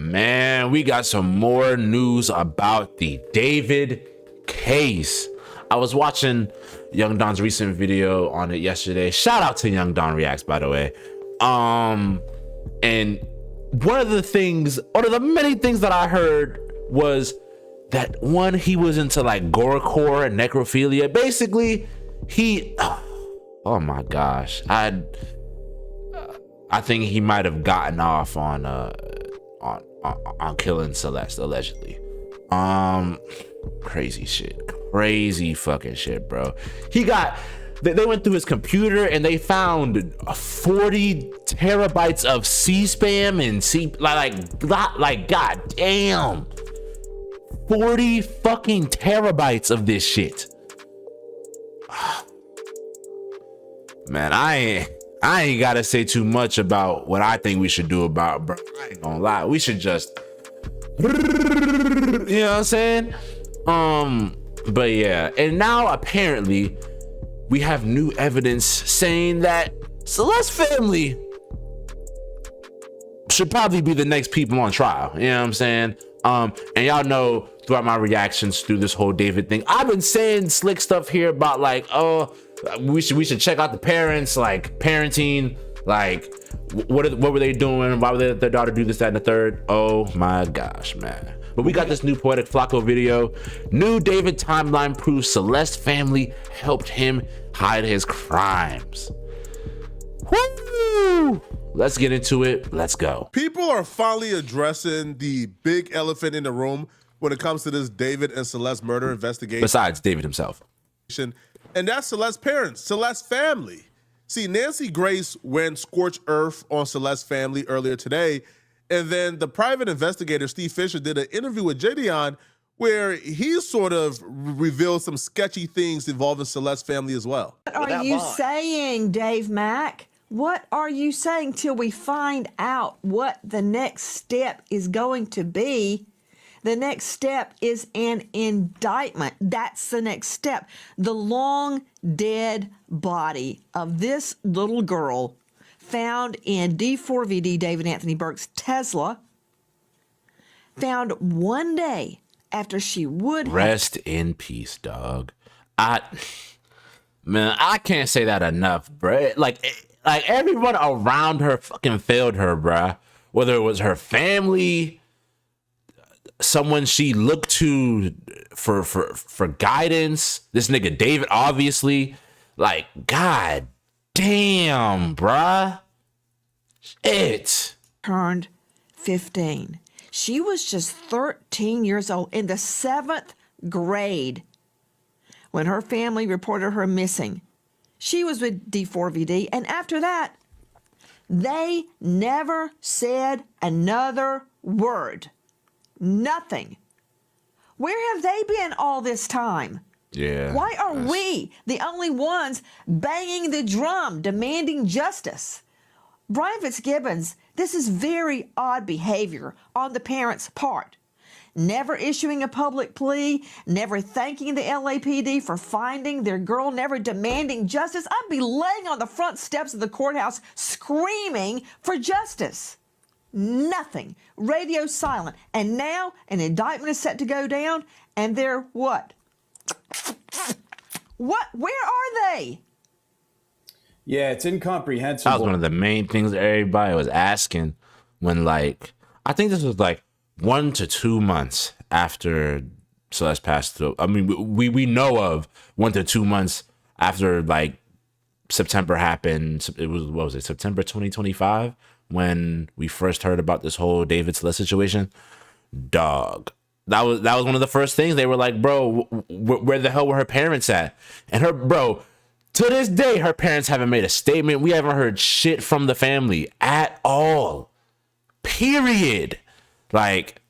Man, we got some more news about the David case. I was watching Young Don's recent video on it yesterday. Shout out to Young Don Reacts, by the way. And one of the many things that I heard was that he was into like gorecore and necrophilia. Basically, oh my gosh, I think he might have gotten off on killing Celeste allegedly. Crazy fucking shit, bro. They went through his computer and they found 40 terabytes of C-spam and like god damn, 40 fucking terabytes of this shit. Man, I ain't gotta say too much about what I think we should do about, bro. I ain't gonna lie. We should just, you know what I'm saying? But yeah, and now apparently we have new evidence saying that Celeste's family should probably be the next people on trial. You know what I'm saying? And y'all know throughout my reactions through this whole David thing, I've been saying slick stuff here about like, oh, we should check out the parents, like parenting, like what were they doing? Why would they let their daughter do this, that, and the third? Oh my gosh, man. But we got this new Poetic Flacco video. New David timeline proves Celeste family helped him hide his crimes. Woo! Let's get into it. Let's go. People are finally addressing the big elephant in the room when it comes to this David and Celeste murder investigation. Besides David himself. And that's Celeste's parents, Celeste's family. See, Nancy Grace went scorched earth on Celeste's family earlier today. And then the private investigator, Steve Fisher, did an interview with Jadion where he sort of revealed some sketchy things involving Celeste's family as well. What are you saying, Dave Mack? What are you saying till we find out what the next step is going to be? The next step is an indictment. That's the next step. The long dead body of this little girl found in D4vd, David Anthony Burke's Tesla, found one day after she would rest in peace, dog. Man, I can't say that enough, bro. Like everyone around her fucking failed her, bruh. Whether it was her family, someone she looked to for guidance, this nigga David, obviously. Like, god damn, bruh. Shit. Turned 15. She was just 13 years old in the 7th grade when her family reported her missing. She was with D4vd, and after that, they never said another word. Nothing. Where have they been all this time? Yeah. Why are we the only ones banging the drum, demanding justice? Brian Fitzgibbons, this is very odd behavior on the parents' part. Never issuing a public plea, never thanking the LAPD for finding their girl, never demanding justice. I'd be laying on the front steps of the courthouse screaming for justice. Nothing. Radio silent. And now an indictment is set to go down, and they're what? What? Where are they? Yeah, it's incomprehensible. That was one of the main things everybody was asking when, like, I think this was like 1 to 2 months after Celeste passed through. I mean, we know of 1 to 2 months after, like, September happened. It was, what was it, September 2025 when we first heard about this whole David Celeste situation? Dog. That was one of the first things. They were like, bro, where the hell were her parents at? And to this day, her parents haven't made a statement. We haven't heard shit from the family at all. Period. Like,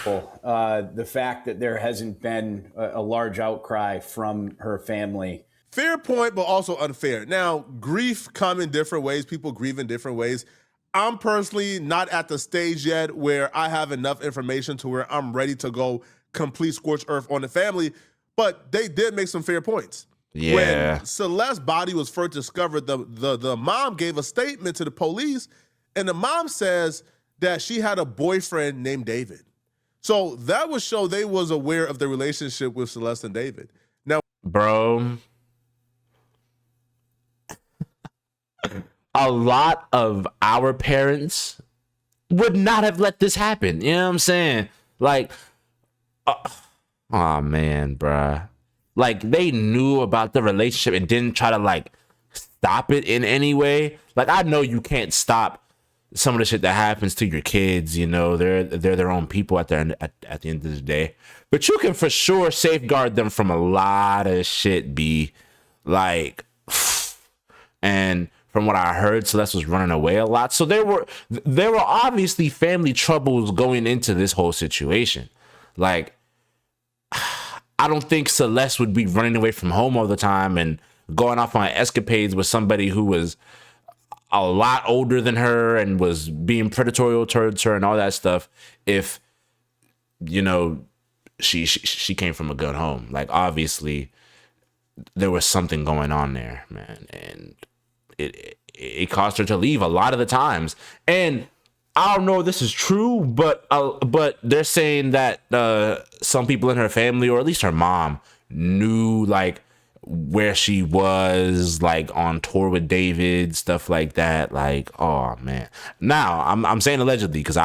the fact that there hasn't been a large outcry from her family. Fair point, but also unfair. Now, grief come in different ways. People grieve in different ways. I'm personally not at the stage yet where I have enough information to where I'm ready to go complete scorched earth on the family, but they did make some fair points. Yeah. When Celeste's body was first discovered, the mom gave a statement to the police, and the mom says that she had a boyfriend named David. So that would show they was aware of the relationship with Celeste and David. Now, bro, a lot of our parents would not have let this happen. You know what I'm saying? Like, oh man, bruh. Like, they knew about the relationship and didn't try to like stop it in any way. Like, I know you can't stop some of the shit that happens to your kids. You know, they're their own people at the end of the day. But you can for sure safeguard them from a lot of shit, B. Like, and from what I heard, Celeste was running away a lot. So there were obviously family troubles going into this whole situation. Like, I don't think Celeste would be running away from home all the time and going off on escapades with somebody who was a lot older than her and was being predatory towards her and all that stuff if, you know, she came from a good home. Like, obviously there was something going on there, man, and it caused her to leave a lot of the times. And I don't know if this is true, but they're saying that some people in her family, or at least her mom, knew like where she was, like on tour with David, stuff like that. Like, oh man. Now I'm saying allegedly because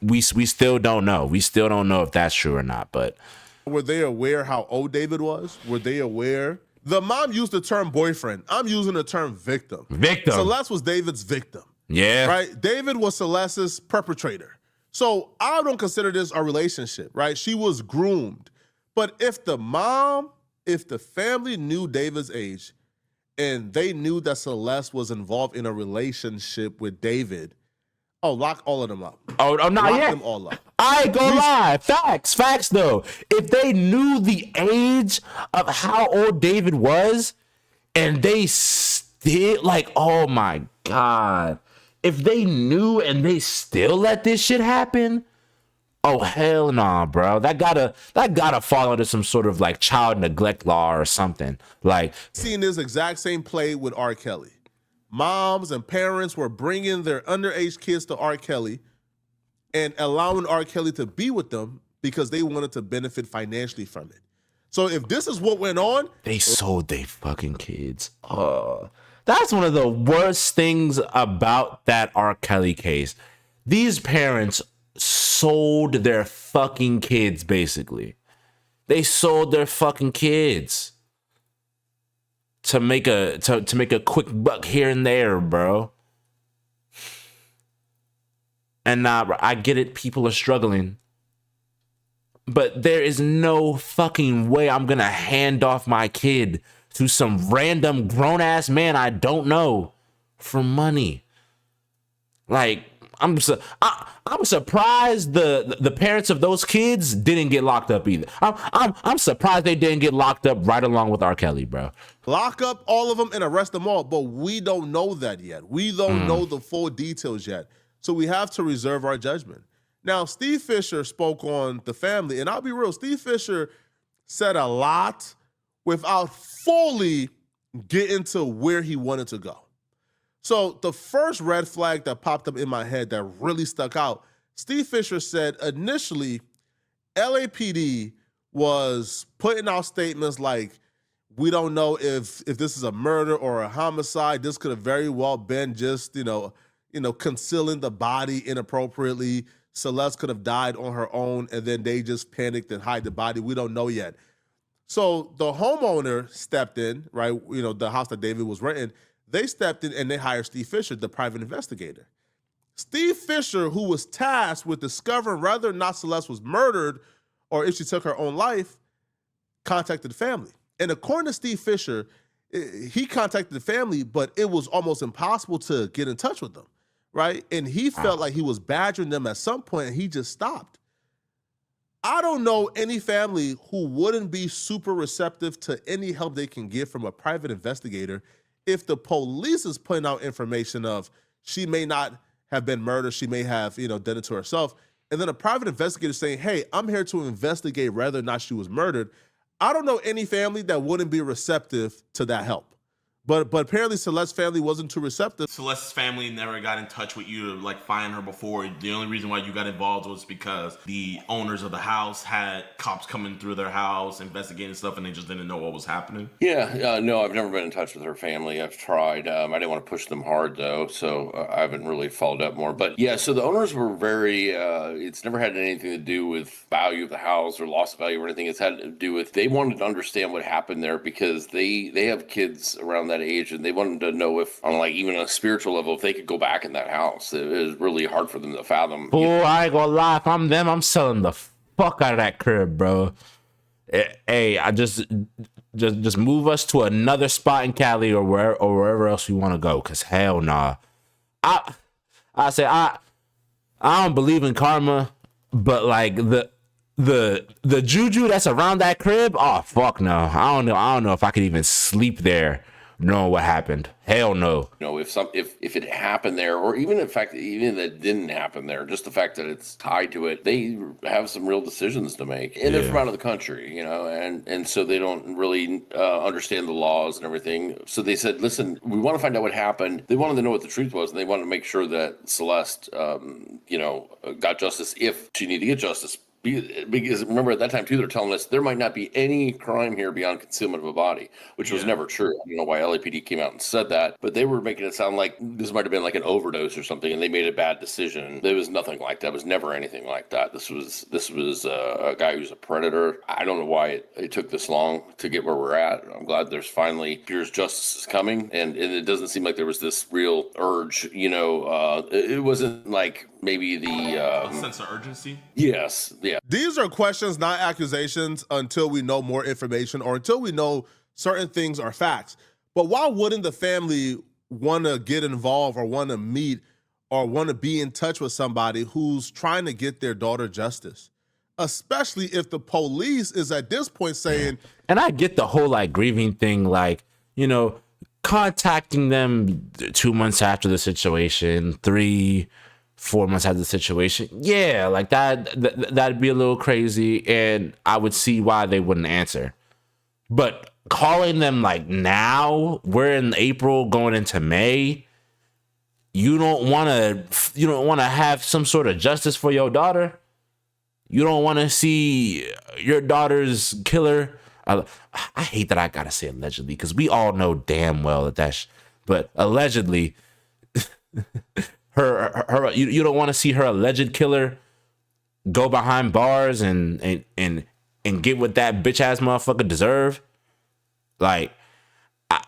we still don't know. We still don't know if that's true or not. But were they aware how old David was? Were they aware? The mom used the term boyfriend. I'm using the term victim. Victim. Celeste was David's victim. Yeah. Right? David was Celeste's perpetrator. So I don't consider this a relationship, right? She was groomed. But if the family knew David's age and they knew that Celeste was involved in a relationship with David, lock all of them up. Oh, not lock yet. them all up. I ain't gonna lie. Facts though. If they knew the age of how old David was and they still, like, oh my God. If they knew and they still let this shit happen, oh hell nah, bro. That gotta fall under some sort of like child neglect law or something. Like, seen this exact same play with R. Kelly. Moms and parents were bringing their underage kids to R. Kelly and allowing R. Kelly to be with them because they wanted to benefit financially from it. So if this is what went on, they sold their fucking kids. Oh, that's one of the worst things about that R. Kelly case. These parents sold their fucking kids, basically. They sold their fucking kids to make a quick buck here and there, bro. And nah, I get it, people are struggling. But there is no fucking way I'm gonna hand off my kid to some random grown-ass man I don't know for money. Like, I'm surprised the parents of those kids didn't get locked up either. I'm surprised they didn't get locked up right along with R. Kelly, bro. Lock up all of them and arrest them all, but we don't know that yet. We don't know the full details yet. So we have to reserve our judgment. Now, Steve Fisher spoke on the family, and I'll be real, Steve Fisher said a lot without fully getting to where he wanted to go. So the first red flag that popped up in my head that really stuck out, Steve Fisher said initially LAPD was putting out statements like, we don't know if this is a murder or a homicide. This could have very well been just, concealing the body inappropriately. Celeste could have died on her own and then they just panicked and hide the body. We don't know yet. So the homeowner stepped in, right? The house that David was renting, they stepped in and they hired Steve Fisher, the private investigator. Steve Fisher, who was tasked with discovering whether or not Celeste was murdered or if she took her own life, contacted the family. And according to Steve Fisher, he contacted the family, but it was almost impossible to get in touch with them, right? And he felt like he was badgering them at some point and he just stopped. I don't know any family who wouldn't be super receptive to any help they can get from a private investigator if the police is putting out information of she may not have been murdered, she may have, done it to herself, and then a private investigator saying, hey, I'm here to investigate whether or not she was murdered. I don't know any family that wouldn't be receptive to that help. But apparently Celeste's family wasn't too receptive. Celeste's family never got in touch with you to like find her before. The only reason why you got involved was because the owners of the house had cops coming through their house investigating stuff, and they just didn't know what was happening. Yeah, no, I've never been in touch with her family. I've tried. I didn't want to push them hard though, so I haven't really followed up more. But yeah, so the owners were very. It's never had anything to do with value of the house or loss of value or anything. It's had to do with they wanted to understand what happened there because they have kids around that age, and they wanted to know if, on like even a spiritual level, if they could go back in that house. It was really hard for them to fathom. Oh, I ain't gonna lie. If I'm them, I'm selling the fuck out of that crib, bro. Hey, I just move us to another spot in Cali or wherever else we want to go. Cause hell nah. I don't believe in karma, but like the juju that's around that crib, oh fuck no. I don't know if I could even sleep there knowing what happened. Hell no. You know, if it happened there, or even in fact, even that didn't happen there, just the fact that it's tied to it, they have some real decisions to make. And they're from out of the country, you know, and so they don't really understand the laws and everything. So they said, listen, we want to find out what happened. They wanted to know what the truth was, and they wanted to make sure that Celeste, got justice if she needed to get justice. Because remember, at that time too, they're telling us there might not be any crime here beyond concealment of a body, which was never true. I don't know why LAPD came out and said that, but they were making it sound like this might have been like an overdose or something, and they made a bad decision. There was nothing like that. It was never anything like that. This was a guy who's a predator. I don't know why it took this long to get where we're at. I'm glad there's finally Pierce justice is coming, and it doesn't seem like there was this real urge. It wasn't like maybe the sense of urgency. Yes, yeah. These are questions, not accusations, until we know more information or until we know certain things are facts. But why wouldn't the family want to get involved or want to meet or want to be in touch with somebody who's trying to get their daughter justice? Especially if the police is at this point saying... And I get the whole like grieving thing, like, contacting them 2 months after the situation, 4 months after the situation. Yeah, like that'd be a little crazy, and I would see why they wouldn't answer. But calling them like now, we're in April going into May, you don't want to have some sort of justice for your daughter? You don't want to see your daughter's killer? I hate that I gotta say allegedly, because we all know damn well that but allegedly her you don't want to see her alleged killer go behind bars and get what that bitch ass motherfucker deserve. Like, I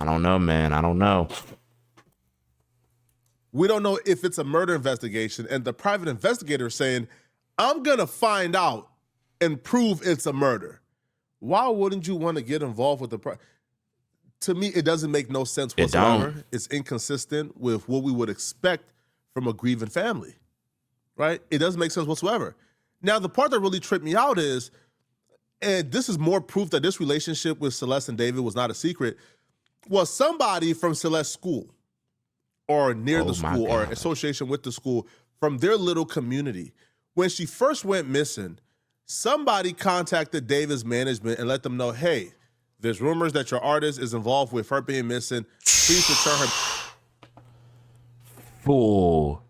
don't know, man. I don't know. We don't know if it's a murder investigation, and the private investigator is saying, I'm gonna find out and prove it's a murder. Why wouldn't you want to get involved with to me, it doesn't make no sense whatsoever. It's inconsistent with what we would expect from a grieving family, right? It doesn't make sense whatsoever. Now, the part that really tripped me out is, and this is more proof that this relationship with Celeste and David was not a secret, was somebody from Celeste's school or near the school or association with the school from their little community. When she first went missing, somebody contacted David's management and let them know, hey, there's rumors that your artist is involved with her being missing. Please return her. Fool.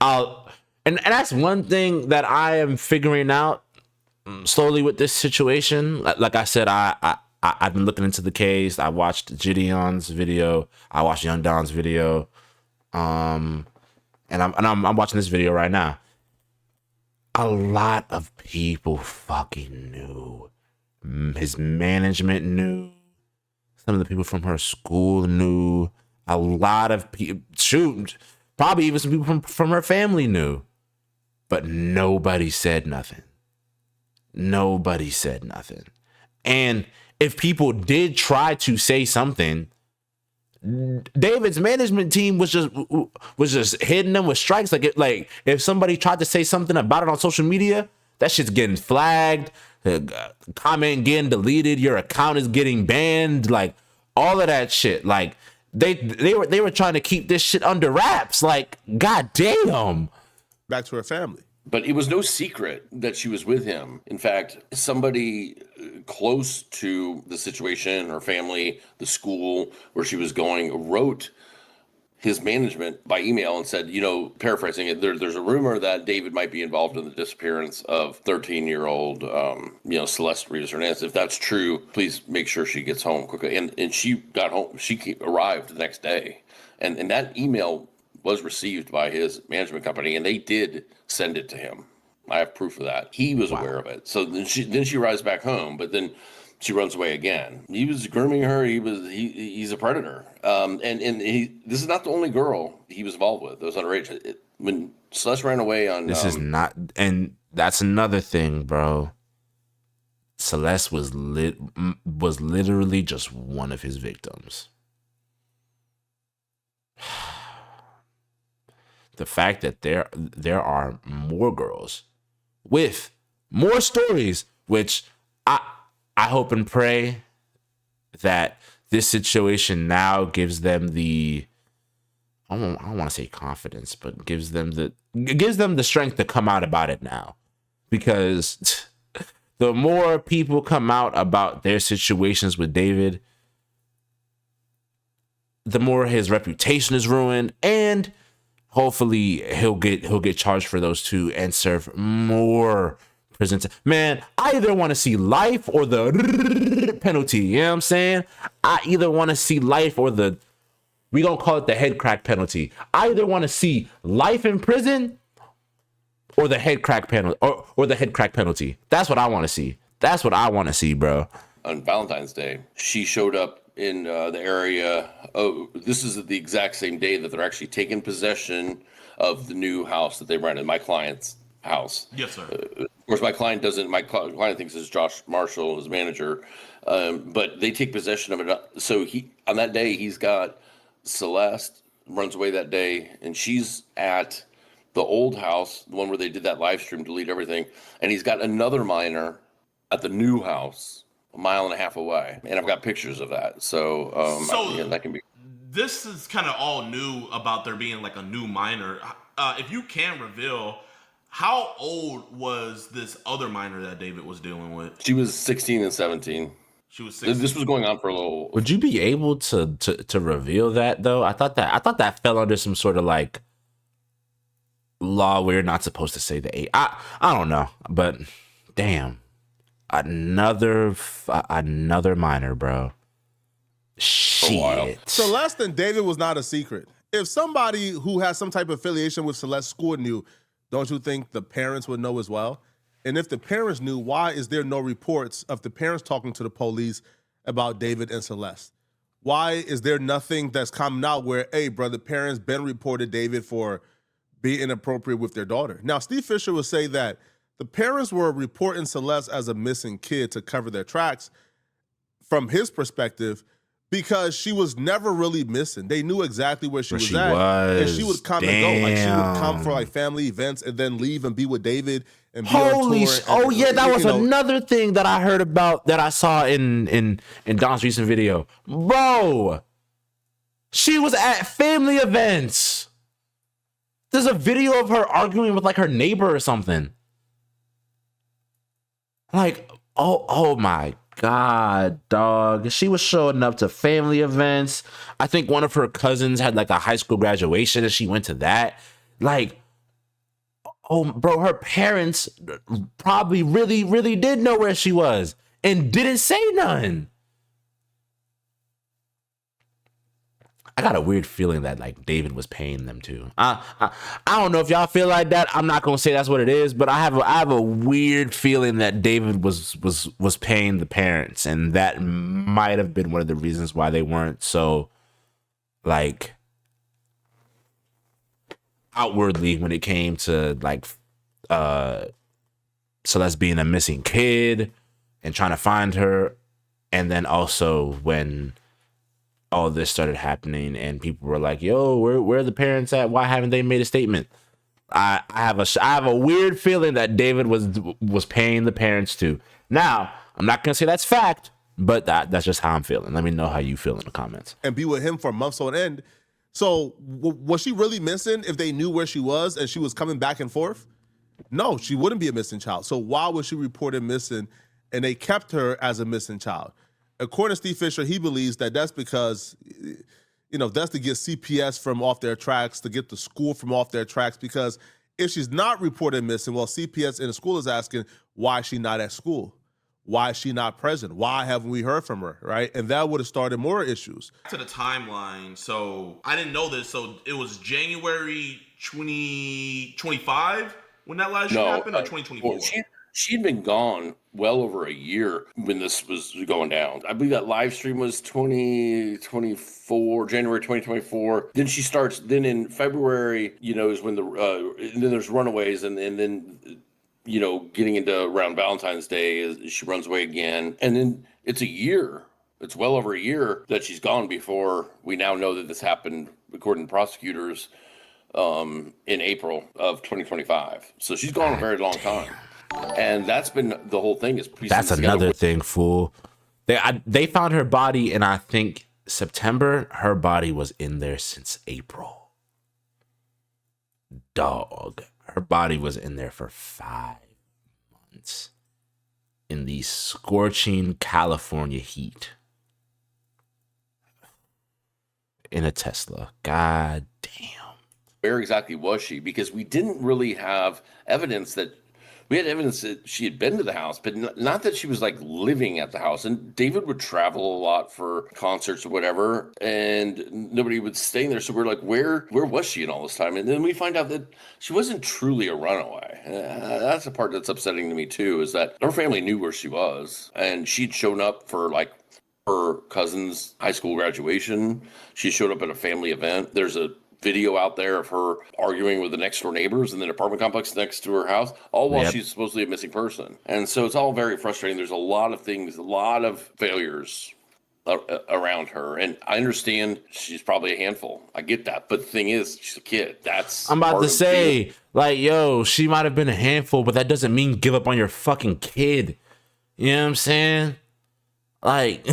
And that's one thing that I am figuring out slowly with this situation. Like I said, I've been looking into the case. I watched Gideon's video. I watched Young Don's video. And I'm watching this video right now. A lot of people fucking knew. His management knew. Some of the people from her school knew. A lot of people, probably even some people from her family knew. But nobody said nothing. Nobody said nothing. And if people did try to say something, David's management team was just hitting them with strikes. Like if somebody tried to say something about it on social media, that shit's getting flagged. Comment getting deleted, your account is getting banned, like all of that shit. Like they were trying to keep this shit under wraps. Like, goddamn. Back to her family. But it was no secret that she was with him. In fact, somebody close to the situation, her family, the school where she was going, wrote his management by email and said, paraphrasing it, there's a rumor that David might be involved in the disappearance of 13-year-old, Celeste Rivas Hernandez. If that's true, please make sure she gets home quickly. And she got home. She arrived the next day. And that email was received by his management company, and they did send it to him. I have proof of that. He was aware of it. So then she arrives back home, but then she runs away again. He was grooming her. He's a predator. This is not the only girl he was involved with that was underage. When Celeste ran away on this is not, and that's another thing, bro. Celeste was literally just one of his victims. The fact that there are more girls with more stories, which I hope and pray that this situation now gives them the, I don't want to say confidence, but gives them the strength to come out about it now, because the more people come out about their situations with David, the more his reputation is ruined, and hopefully he'll get charged for those too and serve more prison time. Man, I either want to see life or the penalty. You know what I'm saying? I either want to see life or we don't call it the head crack penalty. I either want to see life in prison or the head crack penalty or the head crack penalty. That's what I want to see. That's what I want to see, bro. On Valentine's Day, she showed up in the area. Oh, this is the exact same day that they're actually taking possession of the new house that they rented, my client's house. Yes, sir. Of course, my client thinks it's Josh Marshall, his manager, but they take possession of it. So on that day, he's got Celeste runs away that day, and she's at the old house, the one where they did that live stream, delete everything, and he's got another minor at the new house, a mile and a half away, and I've got pictures of that. So that can be. This is kind of all new about there being like a new minor. If you can reveal, how old was this other minor that David was dealing with? She was 16 and 17. She was 16. This was going on for a little. Would you be able to reveal that though? I thought that fell under some sort of like law where you're not supposed to say the age. I don't know, but damn. Another minor, bro. Shit. Celeste and David was not a secret. If somebody who has some type of affiliation with Celeste's school knew, don't you think the parents would know as well? And if the parents knew, why is there no reports of the parents talking to the police about David and Celeste? Why is there nothing that's coming out where, hey, bro, the parents been reported David for being inappropriate with their daughter? Now, Steve Fisher will say that the parents were reporting Celeste as a missing kid to cover their tracks from his perspective because she was never really missing. They knew exactly where she was at. And she would come and go. Like, she would come for like family events and then leave and be with David and be Holy on tour. Oh yeah, that was another thing that I heard about that I saw in Don's recent video. Bro, she was at family events. There's a video of her arguing with like her neighbor or something. Like, oh my God, dog. She was showing up to family events. I think one of her cousins had like a high school graduation and she went to that. Like, oh, bro, her parents probably really, really did know where she was and didn't say nothing. I got a weird feeling that like David was paying them too. I don't know if y'all feel like that. I'm not gonna say that's what it is, but I have a weird feeling that David was paying the parents, and that might have been one of the reasons why they weren't so like outwardly when it came to like Celeste being a missing kid and trying to find her, and then also when all this started happening and people were like, yo, where are the parents at? Why haven't they made a statement? I have a weird feeling that David was paying the parents too. Now, I'm not gonna say that's fact, but that's just how I'm feeling. Let me know how you feel in the comments. And be with him for months on end. So was she really missing if they knew where she was and she was coming back and forth? No, she wouldn't be a missing child. So why was she reported missing and they kept her as a missing child? According to Steve Fisher, he believes that that's because, that's to get CPS from off their tracks, to get the school from off their tracks, because if she's not reported missing, well, CPS in the school is asking, why is she not at school? Why is she not present? Why haven't we heard from her, right? And that would have started more issues. To the timeline, so I didn't know this, so it was January 2025 when that last shit happened, or 2024? Well, she'd been gone well over a year when this was going down. I believe that live stream was 2024, January 2024. Then she starts, then in February, is when and then there's runaways, and then getting into around Valentine's Day, she runs away again. And then it's a year. It's well over a year that she's gone before we now know that this happened, according to prosecutors, in April of 2025. So she's gone a very long time. And that's been the whole thing. That's another thing, fool. They found her body in, I think, September. Her body was in there since April. Dog. Her body was in there for 5 months in the scorching California heat in a Tesla. God damn. Where exactly was she? Because we didn't really have evidence that we had evidence that she had been to the house, but not that she was like living at the house. And David would travel a lot for concerts or whatever, and nobody would stay there. So we're like, where was she in all this time? And then we find out that she wasn't truly a runaway. That's the part that's upsetting to me too, is that her family knew where she was, and she'd shown up for like her cousin's high school graduation. She showed up at a family event. There's a video out there of her arguing with the next door neighbors in the apartment complex next to her house, all while she's supposedly a missing person. And so it's all very frustrating. There's a lot of things, a lot of failures around her. And I understand she's probably a handful. I get that. But the thing is, she's a kid. I'm about to say, like, yo, she might have been a handful, but that doesn't mean give up on your fucking kid. You know what I'm saying? Like...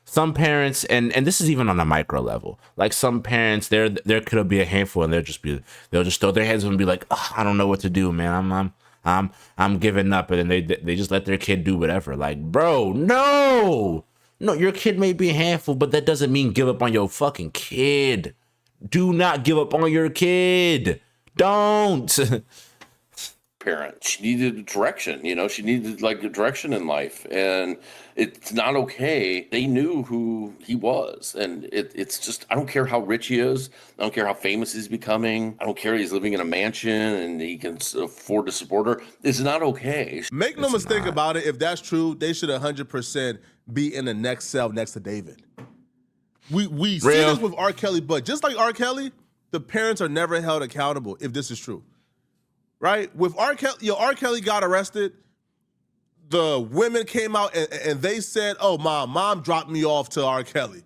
Some parents, and this is even on a micro level, like some parents, there could be a handful, and they'll just throw their hands up and be like, oh, I don't know what to do, man. I'm giving up, and then they just let their kid do whatever. Like, bro, no, your kid may be a handful, but that doesn't mean give up on your fucking kid. Do not give up on your kid. Don't. Parent, she needed direction. She needed like a direction in life, and it's not okay. They knew who he was, and it's just, I don't care how rich he is, I don't care how famous he's becoming, I don't care he's living in a mansion and he can afford to support her. It's not okay. Make no mistake about it. If that's true, they should 100% be in the next cell next to David. We see this with R. Kelly, but just like R. Kelly, the parents are never held accountable if this is true. Right? With R. Kelly, R. Kelly got arrested. The women came out and they said, oh, my mom dropped me off to R. Kelly.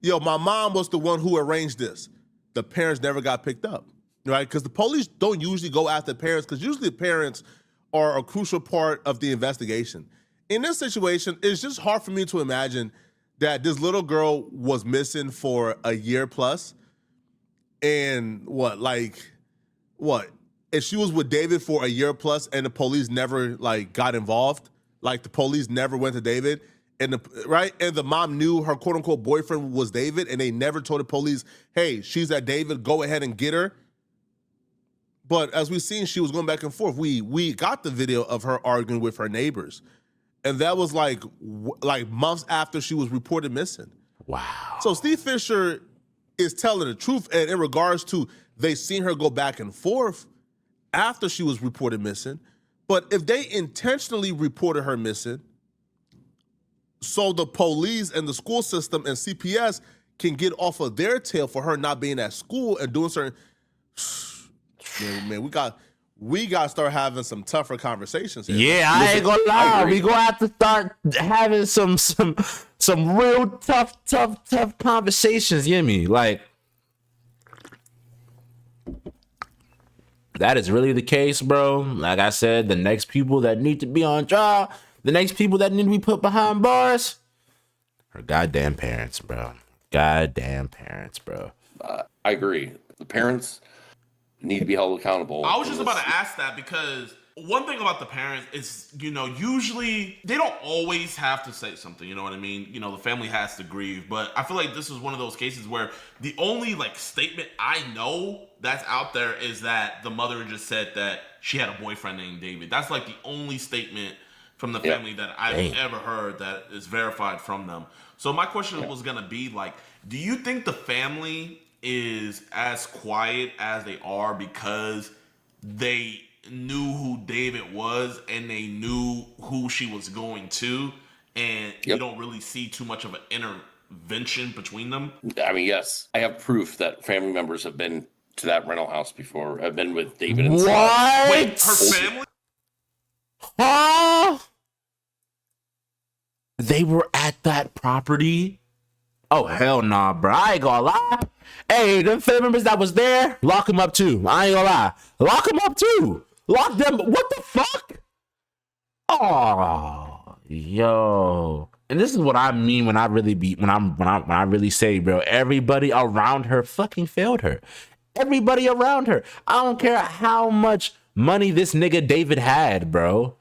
My mom was the one who arranged this. The parents never got picked up, right? Because the police don't usually go after parents, because usually the parents are a crucial part of the investigation. In this situation, it's just hard for me to imagine that this little girl was missing for a year plus. And if she was with David for a year plus and the police never got involved, the police never went to David, and the mom knew her quote unquote boyfriend was David, and they never told the police, hey, she's at David, go ahead and get her. But as we've seen, she was going back and forth. We got the video of her arguing with her neighbors, and that was like months after she was reported missing. Wow. So Steve Fisher is telling the truth, and in regards to they seen her go back and forth after she was reported missing. But if they intentionally reported her missing, so the police and the school system and CPS can get off of their tail for her not being at school and doing certain, man, we got to start having some tougher conversations here. Yeah, I ain't gonna lie. We gonna have to start having some real tough conversations. You hear me? Like, that is really the case, bro. Like I said, the next people that need to be on trial, the next people that need to be put behind bars, are goddamn parents, bro. Goddamn parents, bro. I agree. The parents need to be held accountable. I was just about to ask that because one thing about the parents is, usually they don't always have to say something, you know what I mean? The family has to grieve, but I feel like this is one of those cases where the only statement I know that's out there is that the mother just said that she had a boyfriend named David. That's the only statement from the family that I've ever heard that is verified from them. So my question was going to be do you think the family is as quiet as they are because they knew who David was and they knew who she was going to, and you don't really see too much of an intervention between them? I mean, yes, I have proof that family members have been to that rental house before. I've been with David and What? Wait, her family? Huh? They were at that property? Oh, hell nah, bro. I ain't gonna lie. Hey, them family members that was there, lock them up too. I ain't gonna lie. Lock them up too. Lock them. What the fuck? Oh, yo. And this is what I mean when I really when I really say, bro, everybody around her fucking failed her. Everybody around her. I don't care how much money this nigga David had, bro.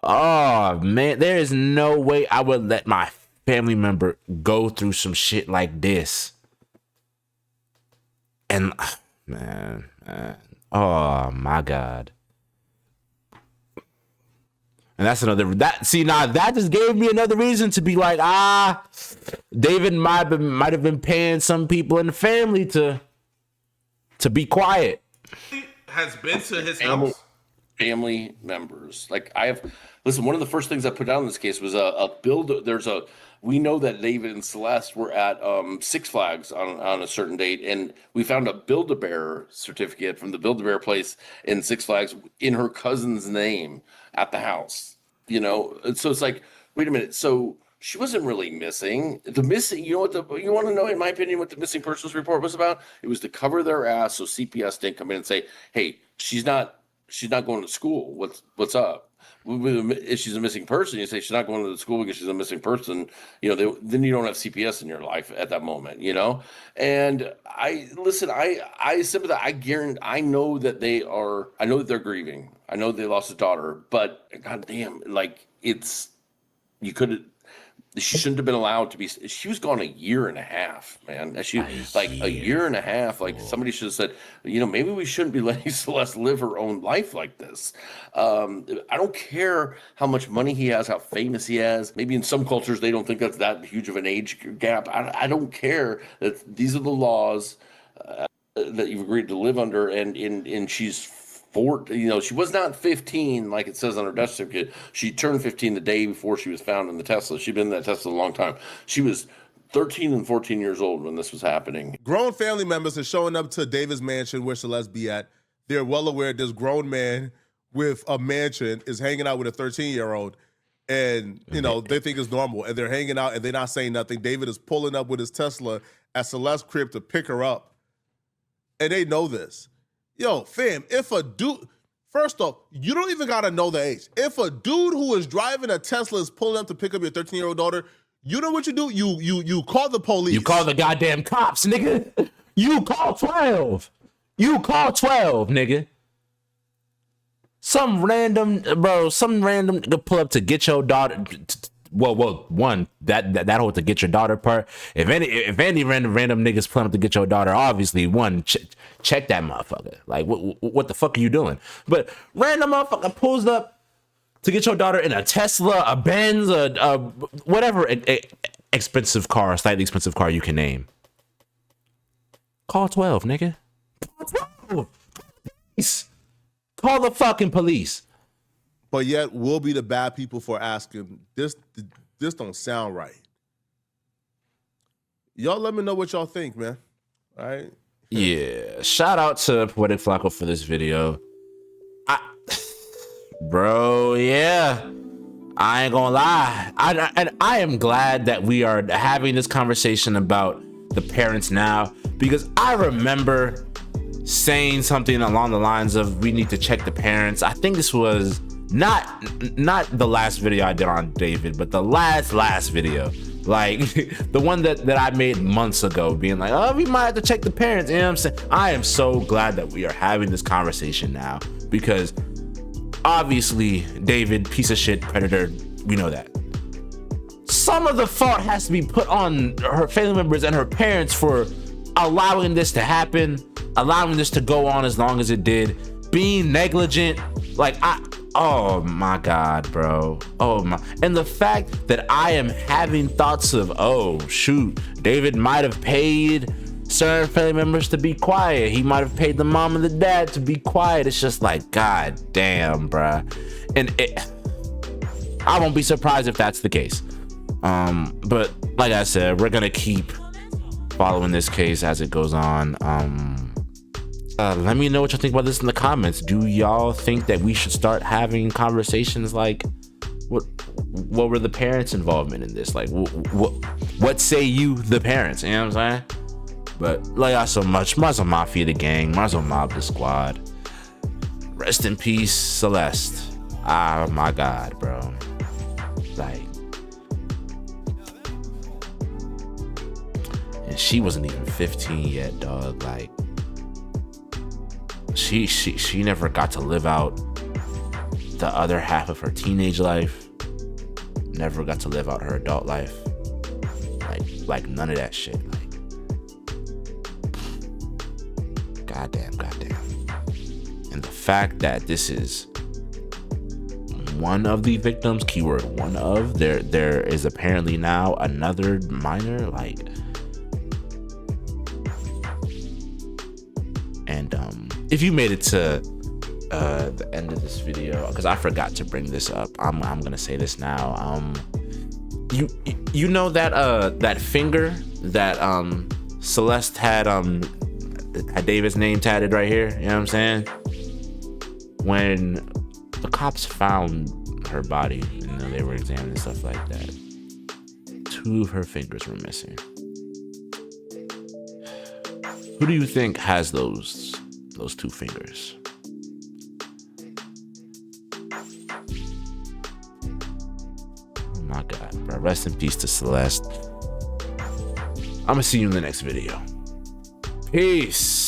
Oh man, there is no way I would let my family member go through some shit like this. And man, oh my God. And that's another that just gave me another reason to be David might have been paying some people in the family to be quiet. Has been to his house. Family members. Listen, one of the first things I put down in this case was we know that David and Celeste were at Six Flags on a certain date, and we found a Build-A-Bear certificate from the Build-A-Bear place in Six Flags in her cousin's name at the house. And so it's wait a minute. So she wasn't really missing. You want to know, in my opinion, what the missing persons report was about? It was to cover their ass so CPS didn't come in and say, hey, she's not going to school. What's up? If she's a missing person, you say she's not going to the school because she's a missing person. Then you don't have CPS in your life at that moment. And I sympathize. I know that they're grieving. I know they lost a daughter, but goddamn, she shouldn't have been allowed to be. She was gone a year and a half, man. A year and a half. Somebody should have said, maybe we shouldn't be letting Celeste live her own life like this. I don't care how much money he has, how famous he is. Maybe in some cultures they don't think that's that huge of an age gap. I don't care. That these are the laws that you've agreed to live under, and she's. She was not 15 like it says on her death certificate. She turned 15 the day before she was found in the Tesla. She'd been in that Tesla a long time. She was 13 and 14 years old when this was happening. Grown family members are showing up to David's mansion where Celeste be at. They're well aware this grown man with a mansion is hanging out with a 13-year-old. And, they think it's normal. And they're hanging out and they're not saying nothing. David is pulling up with his Tesla at Celeste's crib to pick her up. And they know this. Yo, fam, if a dude, first off, you don't even got to know the age. If a dude who is driving a Tesla is pulling up to pick up your 13-year-old daughter, you know what you do? You call the police. You call the goddamn cops, nigga. You call 12. You call 12, nigga. Some random nigga pull up to get your daughter. Well, one that whole to get your daughter part. If any random niggas pulling up to get your daughter, obviously one check that motherfucker. What the fuck are you doing? But random motherfucker pulls up to get your daughter in a Tesla, a Benz, a whatever expensive car, slightly expensive car you can name. Call 12, nigga. Call 12. Police. Call the fucking police. But yet we'll be the bad people for asking, this don't sound right. Y'all let me know what y'all think, man. All right? Yeah. Shout out to Poetic Flacco for this video. Bro, yeah. I ain't gonna lie. I am glad that we are having this conversation about the parents now, because I remember saying something along the lines of we need to check the parents. I think this was not the last video I did on David, but the last video Like the one that I made months ago, being like, oh, we might have to check the parents. You know what I'm saying? I am so glad that we are having this conversation now, because obviously David, piece of shit, predator, we know that. Some of the fault has to be put on her family members and her parents for allowing this to happen, allowing this to go on as long as it did, being negligent. Like, oh my God, bro. Oh my. And the fact that I am having thoughts of, oh shoot, David might have paid certain family members to be quiet. He might have paid the mom and the dad to be quiet. It's just like, God damn, bruh. And I won't be surprised if that's the case. But like I said, we're gonna keep following this case as it goes on. Let me know what you think about this in the comments. Do y'all think that we should start having conversations like, what were the parents' involvement in this? Like, what say you, the parents? You know what I'm saying? But love y'all so much. Marso Mafia the gang. Marso Mob the squad. Rest in peace, Celeste. Ah, my God, bro. Like, and she wasn't even 15 yet, dog. Like, she never got to live out the other half of her teenage life. Never got to live out her adult life. Like none of that shit. Like, goddamn. And the fact that this is one of the victims, keyword one of, there is apparently now another minor, like, and if you made it to the end of this video, because I forgot to bring this up, I'm gonna say this now. You know that that finger that Celeste had David's name tatted right here, you know what I'm saying? When the cops found her body, you know, they were examining stuff like that, 2 of her fingers were missing. Who do you think has those 2 fingers? Oh my God, bro. Rest in peace to Celeste. I'm gonna see you in the next video. Peace.